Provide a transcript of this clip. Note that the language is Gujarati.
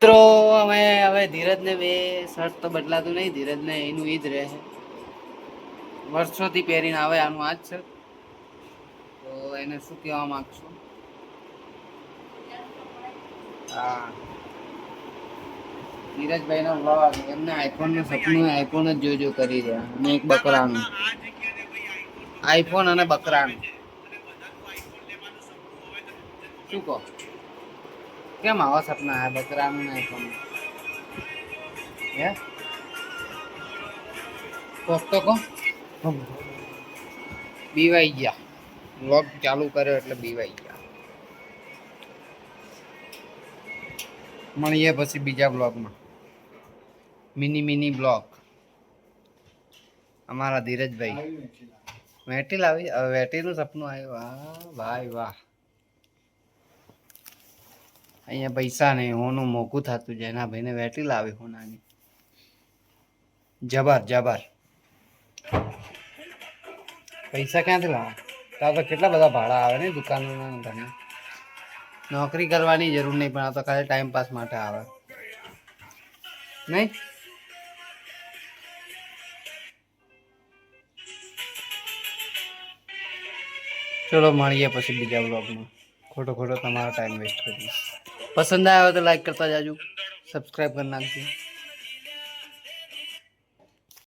મિત્રો અમે હવે ધીરજને બે શર્ટ તો બદલાતું નહીં, ધીરજને એનું ઈ જ રહે છે, વર્ષોથી પહેરીને આવે આનું આ જ છે. તો એને શું કહેવા માંગશો? હા, ધીરજભાઈ નો વ્લોગ, એમને આઈફોન નું સપનું આઈફોન જ જોજો કરી રહ્યા, અને એક બકરાનું આઈફોન અને બકરાનું શું કહો? કેમ આવા સપના આ બકરાનું આઈફોન? હે કોક તો કહો. બીવાઈ ગયા, વ્લોગ ચાલુ કર્યો એટલે બીવાઈ ગયા. મળીએ પછી બીજા બ્લોગમાં, મિની બ્લોગ. અમારા ધીરજભાઈ વેટી લાવી, હવે વેટીનું સપનું આવ્યું. વાહ ભાઈ વાહ, અહીંયા પૈસા નહીં, હોનું મોઘું થતું જાય, એના ભાઈને વેટી લાવી હોનાની. જબર જબર, પૈસા ક્યાંથી લાવવા? ત્યાં તો કેટલા બધા ભાડા આવે ને દુકાનોના ઘણા. નોકરી કરવાની જરૂર નહીં, પણ આ તો ખાલી ટાઈમ પાસ માટે આવે નહીં. ચલો મળીએ પછી બીજા બ્લોગમાં. ખોટો ખોટો તમારો ટાઈમ વેસ્ટ કરીશ. પસંદ આવ્યો તો લાઈક કરતા જાજો, સબસ્ક્રાઈબ કરી નાખજો.